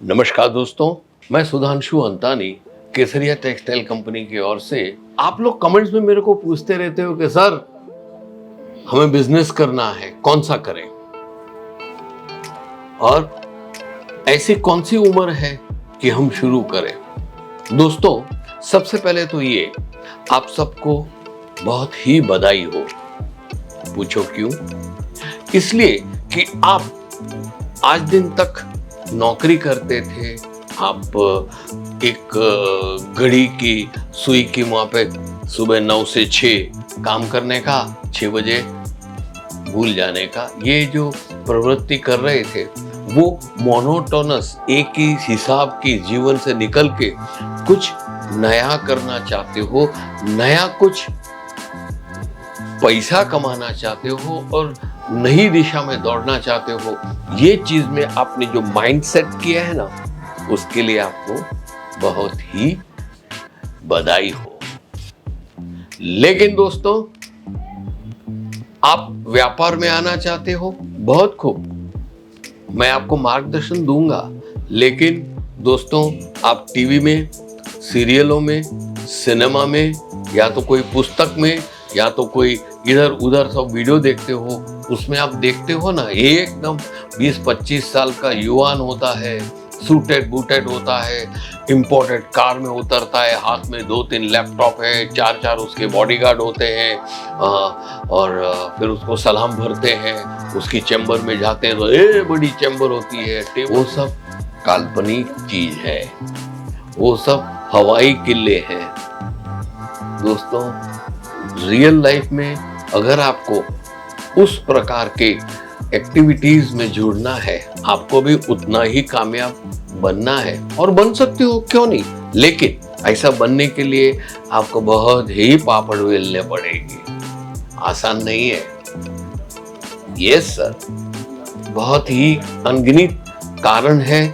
नमस्कार दोस्तों, मैं सुधांशु अंतानी केसरिया टेक्सटाइल कंपनी की ओर से। आप लोग कमेंट्स में मेरे को पूछते रहते हो कि सर हमें बिजनेस करना है, कौन सा करें और ऐसी कौन सी उम्र है कि हम शुरू करें। दोस्तों, सबसे पहले तो ये आप सबको बहुत ही बधाई हो। पूछो क्यों? इसलिए कि आप आज दिन तक नौकरी करते थे। आप एक घड़ी की सुई की वहां पे सुबह 9 से 6 काम करने का, 6 बजे भूल जाने का, ये जो प्रवृत्ति कर रहे थे वो मोनोटोनस एक ही हिसाब की जीवन से निकल के कुछ नया करना चाहते हो, नया कुछ पैसा कमाना चाहते हो और नई दिशा में दौड़ना चाहते हो। ये चीज में आपने जो माइंड सेट किया है ना, उसके लिए आपको बहुत ही बधाई हो। लेकिन दोस्तों, आप व्यापार में आना चाहते हो, बहुत खूब, मैं आपको मार्गदर्शन दूंगा। लेकिन दोस्तों, आप टीवी में, सीरियलों में, सिनेमा में, या तो कोई पुस्तक में, या तो कोई इधर उधर सब वीडियो देखते हो, उसमें आप देखते हो ना, एकदम 20-25 साल का युवान होता है, सूटेड बूटेड होता है, इंपोर्टेड कार में उतरता है, हाथ में 2-3 लैपटॉप है, 4-4 उसके बॉडीगार्ड होते हैं, और फिर उसको सलाम भरते हैं, उसकी चैम्बर में जाते हैं तो बड़ी चैम्बर होती है। वो सब काल्पनिक चीज है, वो सब हवाई किले हैं। दोस्तों, रियल लाइफ में अगर आपको उस प्रकार के एक्टिविटीज में जुड़ना है, आपको भी उतना ही कामयाब बनना है, और बन सकते हो, क्यों नहीं। लेकिन ऐसा बनने के लिए आपको बहुत ही पापड़ बेलने पड़ेगी, आसान नहीं है। यस सर, बहुत ही अनगिनत कारण है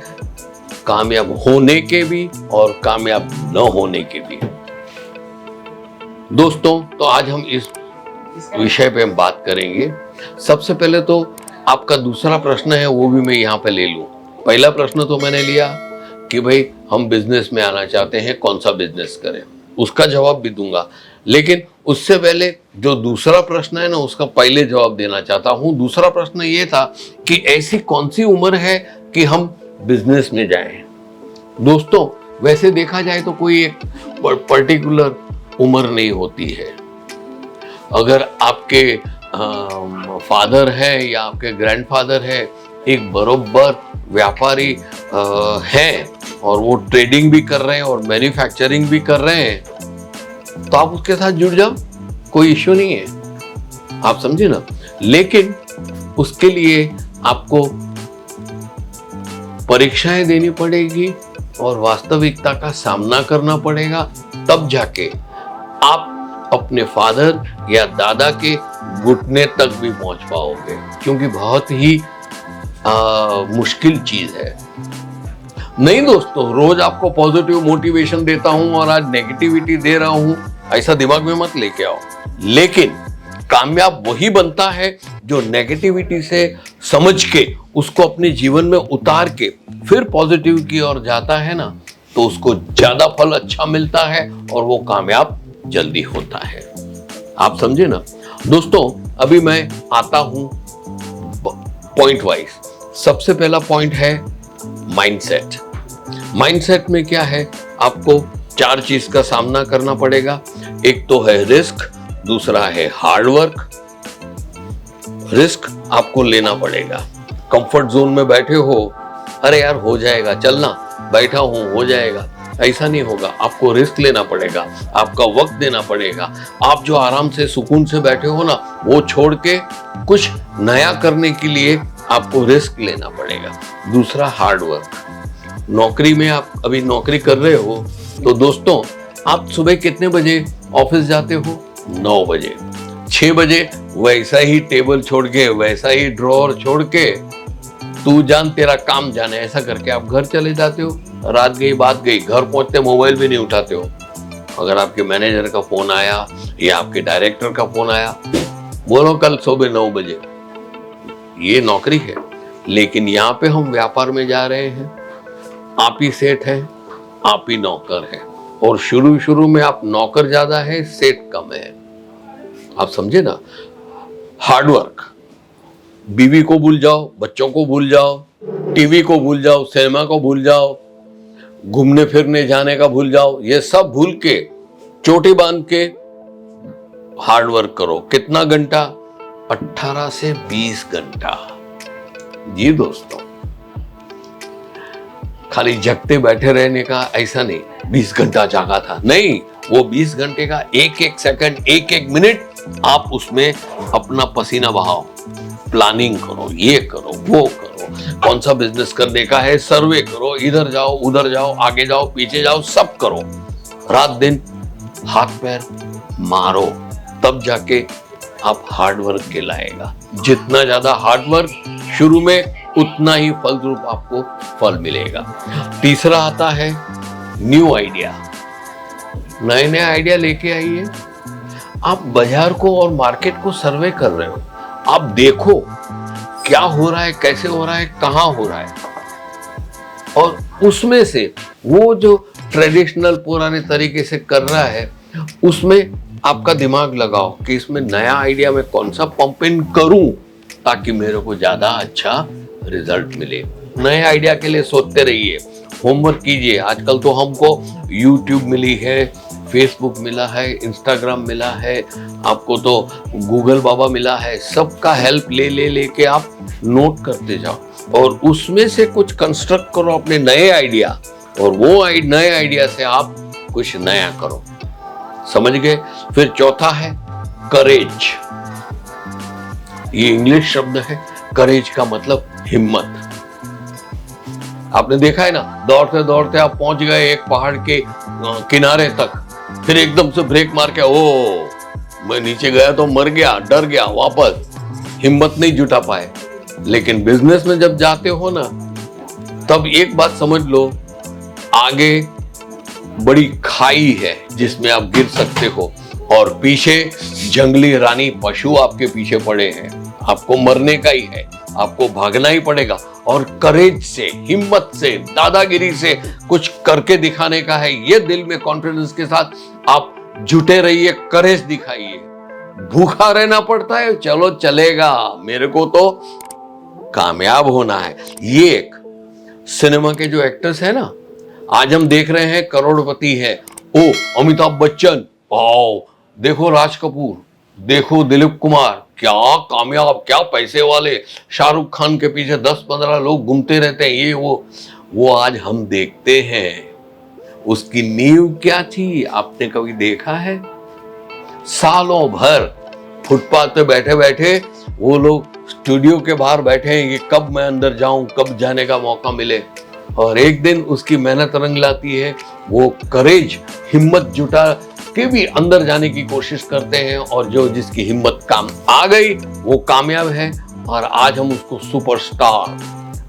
कामयाब होने के भी और कामयाब न होने के भी। दोस्तों, तो आज हम इस विषय पे हम बात करेंगे। सबसे पहले तो आपका दूसरा प्रश्न है, वो भी मैं यहाँ पे ले लूं। पहला प्रश्न तो मैंने लिया कि भाई हम बिजनेस में आना चाहते हैं, कौन सा बिजनेस करें, उसका जवाब भी दूंगा। लेकिन उससे पहले जो दूसरा प्रश्न है ना, उसका पहले जवाब देना चाहता हूँ। दूसरा प्रश्न ये था कि ऐसी कौन सी उम्र है कि हम बिजनेस में जाएं। दोस्तों, वैसे देखा जाए तो कोई एक पर्टिकुलर उम्र नहीं होती है। अगर आपके फादर है या आपके ग्रैंडफादर है, एक बरोबर व्यापारी हैं और वो ट्रेडिंग भी कर रहे हैं और मैन्युफैक्चरिंग भी कर रहे हैं, तो आप उसके साथ जुड़ जाओ, कोई इश्यू नहीं है, आप समझे ना। लेकिन उसके लिए आपको परीक्षाएं देनी पड़ेगी और वास्तविकता का सामना करना पड़ेगा, तब जाके आप अपने फादर या दादा के घुटने तक भी पहुंच पाओगे, क्योंकि बहुत ही मुश्किल चीज है। नहीं दोस्तों, रोज आपको पॉजिटिव मोटिवेशन देता हूं और आज नेगेटिविटी दे रहा हूं, ऐसा दिमाग में मत लेके आओ। लेकिन कामयाब वही बनता है जो नेगेटिविटी से समझ के उसको अपने जीवन में उतार के फिर पॉजिटिव की ओर जाता है ना, तो उसको ज्यादा फल अच्छा मिलता है और वो कामयाब जल्दी होता है। आप समझे ना। दोस्तों, अभी मैं आता हूं पॉइंट वाइज। सबसे पहला पॉइंट है माइंडसेट। माइंडसेट में क्या है, आपको 4 चीज का सामना करना पड़ेगा। एक तो है रिस्क, दूसरा है हार्डवर्क। रिस्क आपको लेना पड़ेगा। कंफर्ट जोन में बैठे हो, अरे यार हो जाएगा, चलना, बैठा हूं हो जाएगा, ऐसा नहीं होगा। आपको रिस्क लेना पड़ेगा, आपका वक्त देना पड़ेगा। आप जो आराम से सुकून से बैठे हो ना, वो छोड़ के कुछ नया करने के लिए आपको रिस्क लेना पड़ेगा। दूसरा हार्डवर्क। नौकरी में आप अभी नौकरी कर रहे हो, तो दोस्तों आप सुबह कितने बजे ऑफिस जाते हो? 9 बजे। 6 बजे वैसा ही टेबल छोड़ के, वैसा ही ड्रॉअर छोड़ के, तू जान तेरा काम जाने, ऐसा करके आप घर चले जाते हो। रात गई बात गई, घर पहुंचते मोबाइल भी नहीं उठाते हो। अगर आपके मैनेजर का फोन आया या आपके डायरेक्टर का फोन आया, बोलो कल सुबह 9 बजे। ये नौकरी है, लेकिन यहाँ पे हम व्यापार में जा रहे हैं। आप ही सेठ हैं, आप ही नौकर हैं, और शुरू शुरू में आप नौकर ज्यादा है, सेठ कम है। आप समझे ना? हार्डवर्क, बीवी को भूल जाओ, बच्चों को भूल जाओ, टीवी को भूल जाओ, सिनेमा को भूल जाओ, घूमने फिरने जाने का भूल जाओ, ये सब भूल के चोटी बांध के हार्डवर्क करो। कितना घंटा? 18 से 20 घंटा। जी दोस्तों, खाली जगते बैठे रहने का ऐसा नहीं 20 घंटा जागा था, नहीं, वो 20 घंटे का एक एक सेकंड, एक एक मिनट आप उसमें अपना पसीना बहाओ, प्लानिंग करो, ये करो, वो करो, कौन सा बिजनेस करने का है, सर्वे करो, इधर जाओ, उधर जाओ, आगे जाओ, पीछे जाओ, सब करो, रात दिन हाथ पैर मारो, तब जाके आप हार्डवर्क कहलाएगा। जितना ज्यादा हार्डवर्क शुरू में, उतना ही फलस्वरूप आपको फल मिलेगा। तीसरा आता है न्यू आइडिया। नए नए आइडिया लेके आइए। आप बाजार को और मार्केट को सर्वे कर रहे हो, आप देखो क्या हो रहा है, कैसे हो रहा है, कहां हो रहा है, और उसमें से वो जो ट्रेडिशनल पुराने तरीके से कर रहा है उसमें आपका दिमाग लगाओ कि इसमें नया आइडिया में कौन सा पंप इन करूं ताकि मेरे को ज्यादा अच्छा रिजल्ट मिले। नए आइडिया के लिए सोचते रहिए, होमवर्क कीजिए। आजकल तो हमको YouTube मिली है, फेसबुक मिला है, इंस्टाग्राम मिला है, आपको तो गूगल बाबा मिला है, सबका हेल्प ले के आप नोट करते जाओ और उसमें से कुछ कंस्ट्रक्ट करो अपने नए आइडिया, और वो नए आइडिया से आप कुछ नया करो। समझ गए? फिर चौथा है करेज। ये इंग्लिश शब्द है। करेज का मतलब हिम्मत। आपने देखा है ना, दौड़ते दौड़ते आप पहुंच गए एक पहाड़ के किनारे तक, फिर एकदम से ब्रेक मार के मैं नीचे गया तो मर गया, डर गया, वापस हिम्मत नहीं जुटा पाए। लेकिन बिजनेस में जब जाते हो ना, तब एक बात समझ लो, आगे बड़ी खाई है जिसमें आप गिर सकते हो, और पीछे जंगली रानी पशु आपके पीछे पड़े हैं। आपको मरने का ही है, आपको भागना ही पड़ेगा, और करेज से, हिम्मत से, दादागिरी से कुछ करके दिखाने का है। ये दिल में कॉन्फिडेंस के साथ आप जुटे रहिए, करेज दिखाइए। भूखा रहना पड़ता है, चलो चलेगा, मेरे को तो कामयाब होना है। ये एक सिनेमा के जो एक्टर्स है ना, आज हम देख रहे हैं करोड़पति है, अमिताभ बच्चन, देखो राज कपूर, देखो दिलीप कुमार, क्या कामयाब, क्या पैसे वाले, शाहरुख खान के पीछे 10-15 लोग घूमते रहते हैं, ये वो आज हम देखते हैं। उसकी नींव क्या थी, आपने कभी देखा है? सालों भर फुटपाथ पे बैठे बैठे वो लोग स्टूडियो के बाहर बैठे हैं, ये कब मैं अंदर जाऊं, कब जाने का मौका मिले, और एक दिन उसकी मेहनत रंग लाती है। वो करेज, हिम्मत जुटा के भी अंदर जाने की कोशिश करते हैं, और जो जिसकी हिम्मत काम आ गई वो कामयाब है। और आज हम उसको सुपरस्टार,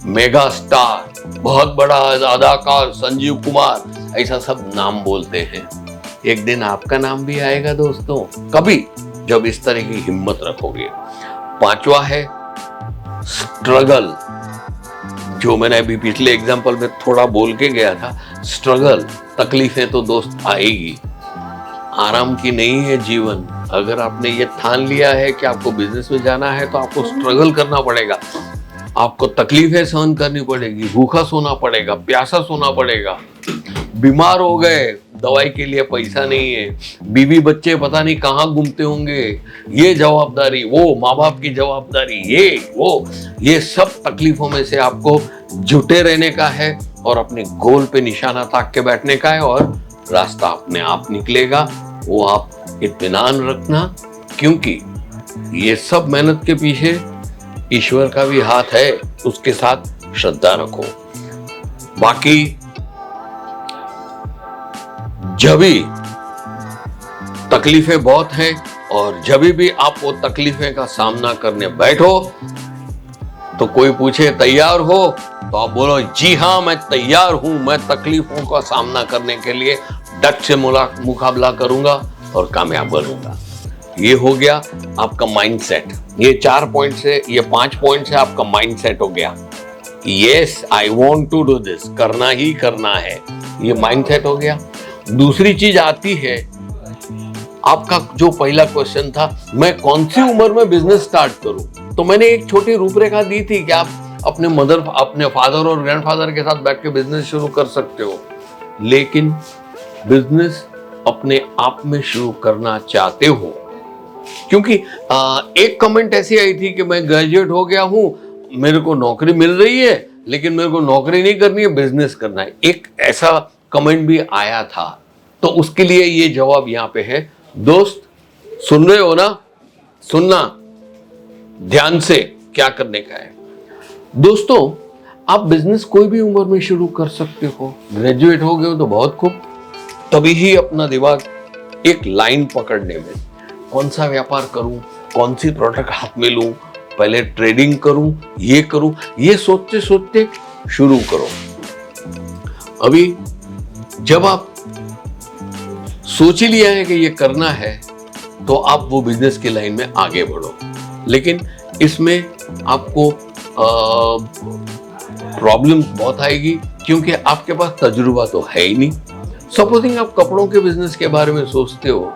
मेगा स्टार, बहुत बड़ा अदाकार संजीव कुमार, ऐसा सब नाम बोलते हैं। एक दिन आपका नाम भी आएगा दोस्तों, कभी, जब इस तरह की हिम्मत रखोगे। पांचवा है स्ट्रगल, जो मैंने अभी पिछले एग्जाम्पल में थोड़ा बोल के गया था। स्ट्रगल, तकलीफें तो दोस्त आएगी, आराम की नहीं है जीवन। अगर आपने ये ठान लिया है कि आपको बिजनेस में जाना है, तो आपको स्ट्रगल करना पड़ेगा, आपको तकलीफें सहन करनी पड़ेगी, भूखा सोना पड़ेगा, प्यासा सोना पड़ेगा, बीमार हो गए, दवाई के लिए पैसा नहीं है, बीवी बच्चे पता नहीं कहाँ घूमते होंगे, ये जवाबदारी, वो माँ बाप की जवाबदारी, ये सब तकलीफों में से आपको जुटे रहने का है, और अपने गोल पे निशाना ताक के बैठने का है, और रास्ता अपने आप निकलेगा। वो आप इत्मीनान रखना, क्योंकि ये सब मेहनत के पीछे ईश्वर का भी हाथ है, उसके साथ श्रद्धा रखो। बाकी जब भी तकलीफें बहुत हैं, और जब भी आप वो तकलीफें का सामना करने बैठो, तो कोई पूछे तैयार हो, तो आप बोलो जी हाँ मैं तैयार हूं, मैं तकलीफों का सामना करने के लिए डट से मुकाबला करूंगा और कामयाब बनूंगा। ये हो गया आपका माइंडसेट। ये 4 पॉइंट से, ये 5 पॉइंट से आपका माइंडसेट हो गया। Yes I want to do this, करना ही करना है, ये माइंडसेट हो गया। दूसरी चीज आती है, आपका जो पहला क्वेश्चन था, मैं कौन सी उम्र में बिजनेस स्टार्ट करूं, तो मैंने एक छोटी रूपरेखा दी थी कि आप अपने फादर और ग्रैंडफादर के साथ बैठ के बिजनेस शुरू कर सकते हो, लेकिन बिजनेस अपने आप में शुरू करना चाहते हो, क्योंकि एक कमेंट ऐसी आई थी कि मैं ग्रेजुएट हो गया हूं, मेरे को नौकरी मिल रही है, लेकिन मेरे को नौकरी नहीं करनी है, बिजनेस करना है, एक ऐसा कमेंट भी आया था। तो उसके लिए ये जवाब यहां पे है। दोस्त सुन रहे हो ना, सुनना ध्यान से क्या करने का है। दोस्तों, आप बिजनेस कोई भी उम्र में शुरू कर सकते हो, ग्रेजुएट हो गए हो तो बहुत खूब, तभी ही अपना दिमाग एक लाइन पकड़ने में, कौन सा व्यापार करूं, कौन सी प्रोडक्ट हाथ में लूं, पहले ट्रेडिंग करूं, ये करूं, ये सोचते सोचते शुरू करो। अभी जब आप सोच ही लिया है कि ये करना है, तो आप वो बिजनेस की लाइन में आगे बढ़ो, लेकिन इसमें आपको प्रॉब्लम्स बहुत आएगी, क्योंकि आपके पास तजुर्बा तो है ही नहीं। सपोजिंग आप कपड़ों के बिजनेस के बारे में सोचते हो,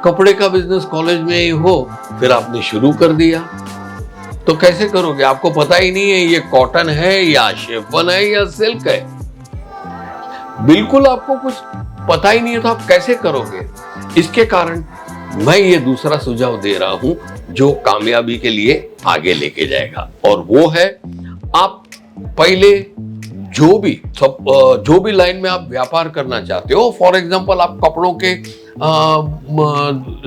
कपड़े का बिजनेस कॉलेज में ही हो, फिर आपने शुरू कर दिया, तो कैसे करोगे? आपको पता ही नहीं है ये कॉटन है या शिफॉन है या सिल्क है, बिल्कुल आपको कुछ पता ही नहीं है, तो आप कैसे करोगे? इसके कारण मैं ये दूसरा सुझाव दे रहा हूं जो कामयाबी के लिए आगे लेके जाएगा, और वो है, आप पहले जो भी लाइन में आप व्यापार करना चाहते हो, फॉर एग्जांपल आप कपड़ों के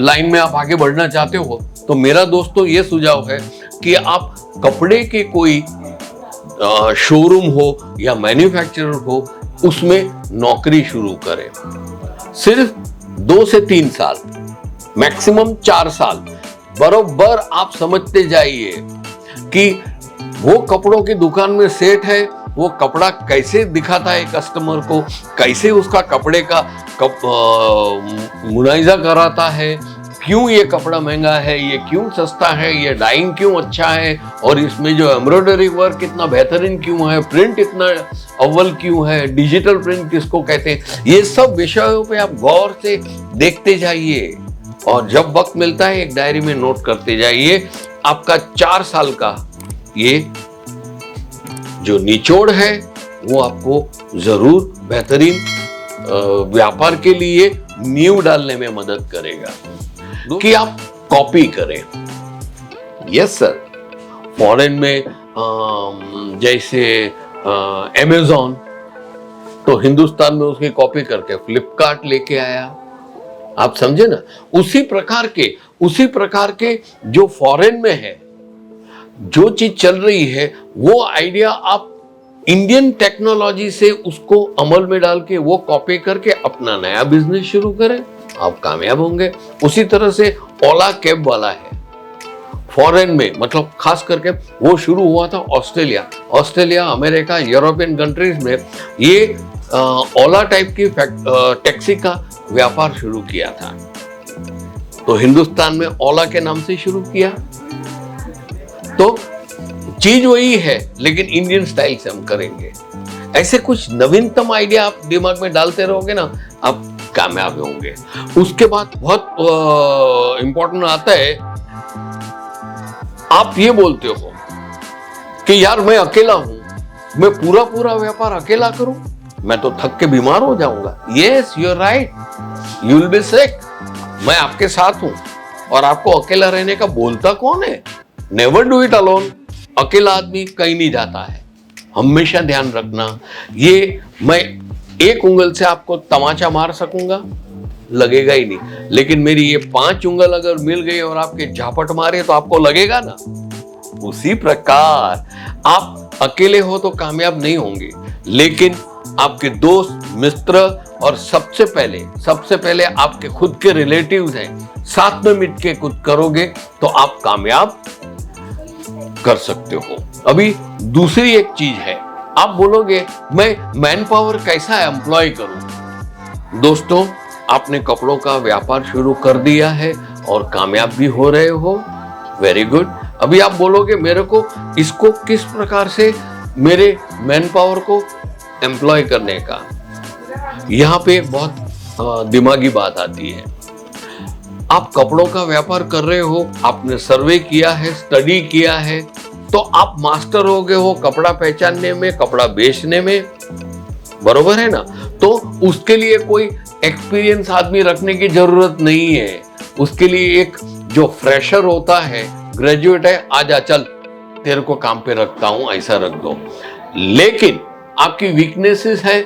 लाइन में आप आगे बढ़ना चाहते हो, तो मेरा दोस्तों ये सुझाव है कि आप कपड़े के कोई शोरूम हो या मैन्युफैक्चरर हो, उसमें नौकरी शुरू करें। सिर्फ 2 से 3 साल, मैक्सिमम 4 साल, बरोबर आप समझते जाइए कि वो कपड़ों की दुकान में सेठ है, वो कपड़ा कैसे दिखाता है कस्टमर को, कैसे उसका कपड़े का मुनाइजा कराता है, क्यों ये कपड़ा महंगा है, ये क्यों सस्ता है, ये डाइंग क्यों अच्छा है, और इसमें जो एम्ब्रॉयडरी वर्क इतना बेहतरीन क्यों है, प्रिंट इतना अव्वल क्यों है, डिजिटल प्रिंट किसको कहते हैं, ये सब विषयों पे आप गौर से देखते जाइए, और जब वक्त मिलता है एक डायरी में नोट करते जाइए। आपका 4 साल का ये जो निचोड़ है वो आपको जरूर बेहतरीन व्यापार के लिए नींव डालने में मदद करेगा। कि आप कॉपी करें। यस सर, फॉरेन में जैसे अमेज़न, तो हिंदुस्तान में उसकी कॉपी करके फ्लिपकार्ट लेके आया, आप समझे ना। उसी प्रकार के जो फॉरेन में है, जो चीज चल रही है, वो आइडिया आप इंडियन टेक्नोलॉजी से उसको अमल में डाल के वो कॉपी करके अपना नया बिजनेस शुरू करें, आप कामयाब होंगे। उसी तरह से ओला कैब वाला है फॉरेन में, मतलब खास करके वो शुरू हुआ था ऑस्ट्रेलिया, अमेरिका, यूरोपियन कंट्रीज में। ये ओला टाइप की टैक्सी का व्यापार शुरू किया था, तो हिंदुस्तान में ओला के नाम से शुरू किया। तो चीज वही है, लेकिन इंडियन स्टाइल से हम करेंगे। ऐसे कुछ नवीनतम आइडिया आप दिमाग में डालते रहोगे ना, आप कामयाब होंगे। उसके बाद बहुत इंपॉर्टेंट आता है, आप ये बोलते हो कि यार मैं अकेला हूं, मैं पूरा व्यापार अकेला करूं, मैं तो थक के बीमार हो जाऊंगा। Yes, you are right, you will be sick. मैं आपके साथ हूं, और आपको अकेला रहने का बोलता कौन है? Never do it alone. अकेला आदमी कहीं नहीं जाता है, हमेशा ध्यान रखना। ये मैं एक उंगल से आपको तमाचा मार सकूंगा, लगेगा ही नहीं, लेकिन मेरी ये 5 उंगल अगर मिल गई और आपके झापट मारे तो आपको लगेगा ना। उसी प्रकार आप अकेले हो तो कामयाब नहीं होंगे, लेकिन आपके दोस्त, मित्र और सबसे पहले आपके खुद के रिलेटिव्स हैं, साथ में मिल के कुछ करोगे तो आप कामयाब कर सकते हो। अभी दूसरी एक चीज है, आप बोलोगे मैं मैन पावर कैसा एम्प्लॉय करूं? दोस्तों, आपने कपड़ों का व्यापार शुरू कर दिया है और कामयाब भी हो रहे हो, वेरी गुड। अभी आप बोलोगे मेरे को इसको किस प्रकार से मेरे मैन पावर को एम्प्लॉय करने का। यहाँ पे एक बहुत दिमागी बात आती है। आप कपड़ों का व्यापार कर रहे हो, आपने सर्वे किया है, स्टडी किया है, तो आप मास्टर हो गए हो कपड़ा पहचानने में, कपड़ा बेचने में, बरोबर है ना। तो उसके लिए कोई एक्सपीरियंस आदमी रखने की जरूरत नहीं है। उसके लिए एक जो फ्रेशर होता है, ग्रेजुएट है, आजा चल तेरे को काम पे रखता हूं, ऐसा रख दो। लेकिन आपकी वीकनेसेस है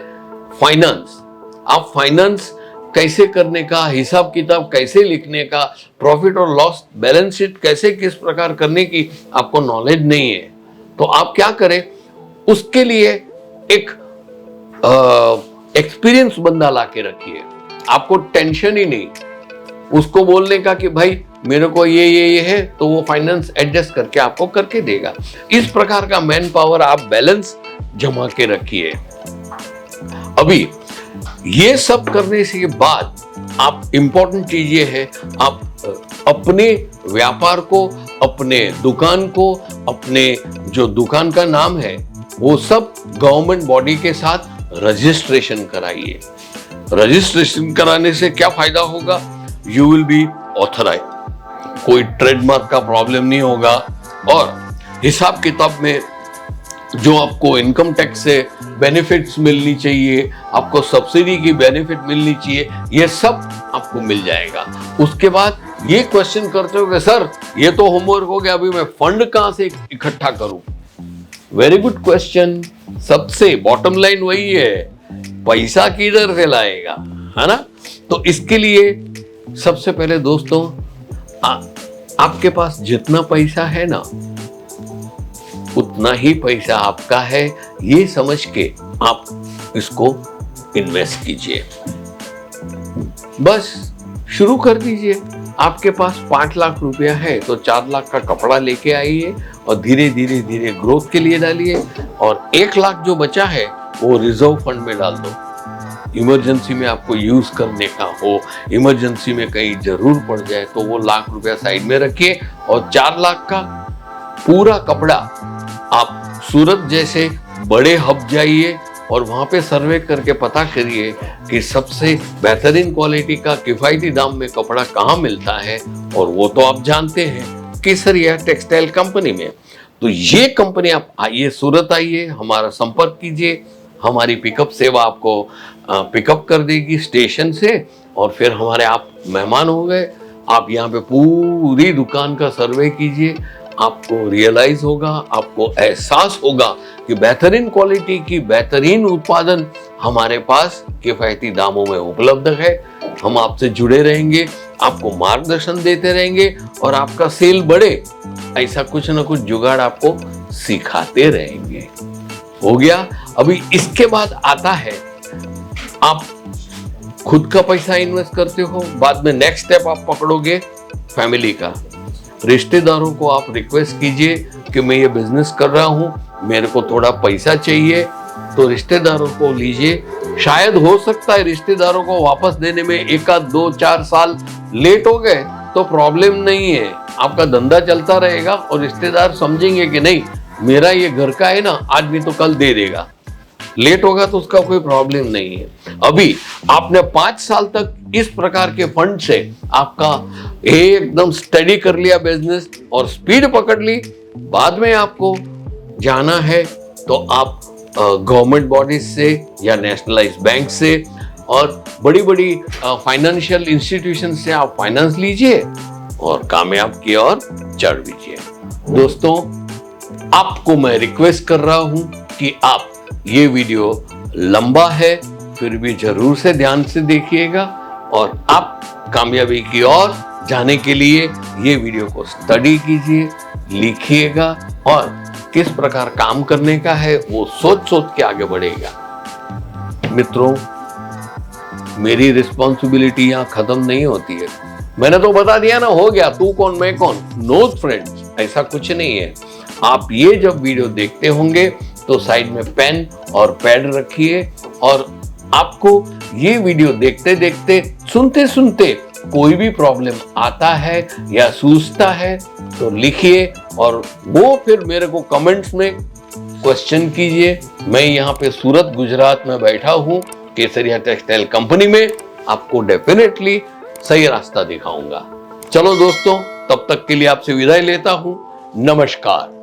फाइनेंस। आप फाइनेंस कैसे करने का, हिसाब किताब कैसे लिखने का, प्रॉफिट और लॉस बैलेंस शीट कैसे किस प्रकार करने की आपको नॉलेज नहीं है। तो आप क्या करें, उसके लिए एक एक्सपीरियंस बंदा ला के रखिए। आपको टेंशन ही नहीं उसको बोलने का कि भाई मेरे को ये है, तो वो फाइनेंस एडजस्ट करके आपको करके देगा। इस प्रकार का मैन पावर आप बैलेंस जमा के रखिए। अभी ये सब करने से बाद आप इंपॉर्टेंट चीज ये है, आप अपने व्यापार को, अपने दुकान को, अपने जो दुकान का नाम है वो सब गवर्नमेंट बॉडी के साथ रजिस्ट्रेशन कराइए। रजिस्ट्रेशन कराने से क्या फायदा होगा, यू विल बी ऑथराइज, कोई ट्रेडमार्क का प्रॉब्लम नहीं होगा, और हिसाब किताब में जो आपको इनकम टैक्स से बेनिफिट्स मिलनी चाहिए, आपको सब्सिडी की बेनिफिट मिलनी चाहिए, ये सब आपको मिल जाएगा। उसके बाद ये क्वेश्चन करते हो कि सर ये तो होमवर्क हो गया, अभी मैं फंड कहां से इकट्ठा करूं। Very good question. सबसे बॉटम लाइन वही है, पैसा किधर से लाएगा, है ना। तो इसके लिए सबसे पहले दोस्तों, आपके पास जितना पैसा है ना, उतना ही पैसा आपका है, ये समझ के आप इसको इन्वेस्ट कीजिए। बस शुरू कर दीजिए। आपके पास 5 लाख रुपया है तो 4 लाख का कपड़ा लेके आइए और धीरे धीरे धीरे ग्रोथ के लिए डालिए, और 1 लाख जो बचा है वो रिजर्व फंड में डाल दो। इमरजेंसी में आपको यूज करने का हो, इमरजेंसी में कहीं जरूर पड़ जाए तो वो लाख रुपया साइड में रखिए, और 4 लाख का पूरा कपड़ा आप सूरत जैसे बड़े हब जाइए और वहां पे सर्वे करके पता करिए कि सबसे बेहतरीन क्वालिटी का किफायती दाम में कपड़ा कहाँ मिलता है, और वो तो आप जानते हैं केसरिया टेक्सटाइल कंपनी में। तो ये कंपनी, आप आइए, सूरत आइए, हमारा संपर्क कीजिए, हमारी पिकअप सेवा आपको पिकअप कर देगी स्टेशन से, और फिर हमारे आप मेहमान हो गए। आप यहाँ पे पूरी दुकान का सर्वे कीजिए, आपको रियलाइज होगा, आपको एहसास होगा कि बेहतरीन क्वालिटी की बेहतरीन उत्पादन हमारे पास किफायती दामों में उपलब्ध है। हम आपसे जुड़े रहेंगे, आपको मार्गदर्शन देते रहेंगे, और आपका सेल बढ़े ऐसा कुछ ना कुछ जुगाड़ आपको सिखाते रहेंगे। हो गया। अभी इसके बाद आता है, आप खुद का पैसा इन्वेस्ट करते हो, बाद में नेक्स्ट स्टेप आप पकड़ोगे फैमिली का। रिश्तेदारों को आप रिक्वेस्ट कीजिए कि मैं ये बिजनेस कर रहा हूं, मेरे को थोड़ा पैसा चाहिए, तो रिश्तेदारों को लीजिए। शायद हो सकता है रिश्तेदारों को वापस देने में 1 आध 2 4 साल लेट हो गए तो प्रॉब्लम नहीं है, आपका धंधा चलता रहेगा और रिश्तेदार समझेंगे कि नहीं मेरा ये घर का है ना, आज भी तो कल दे देगा। लेट होगा तो उसका कोई प्रॉब्लम नहीं है। अभी आपने 5 साल तक इस प्रकार के फंड से आपका एकदम स्टडी कर लिया बिजनेस और स्पीड पकड़ ली, बाद में आपको जाना है तो आप गवर्नमेंट बॉडीज से या नेशनलाइज बैंक से और बड़ी बड़ी फाइनेंशियल इंस्टीट्यूशन से आप फाइनेंस लीजिए और कामयाब की ओर चढ़ दीजिए। दोस्तों, आपको मैं रिक्वेस्ट कर रहा हूं कि आप ये वीडियो लंबा है फिर भी जरूर से ध्यान से देखिएगा, और आप कामयाबी की ओर जाने के लिए ये वीडियो को स्टडी कीजिए, लिखिएगा, और किस प्रकार काम करने का है वो सोच सोच के आगे बढ़ेगा। मित्रों, मेरी रिस्पॉन्सिबिलिटी यहाँ खत्म नहीं होती है। मैंने तो बता दिया ना, हो गया, तू कौन मैं कौन, नो फ्रेंड्स, ऐसा कुछ नहीं है। आप ये जब वीडियो देखते होंगे तो साइड में पेन और पैड रखिए, और आपको ये वीडियो देखते देखते सुनते सुनते कोई भी प्रॉब्लम आता है या सूझता है तो लिखिए, और वो फिर मेरे को कमेंट्स में क्वेश्चन कीजिए। मैं यहाँ पे सूरत गुजरात में बैठा हूँ, केसरिया टेक्सटाइल कंपनी में, आपको डेफिनेटली सही रास्ता दिखाऊंगा। चलो दोस्तों, तब तक के लिए आपसे विदाई लेता हूँ। नमस्कार।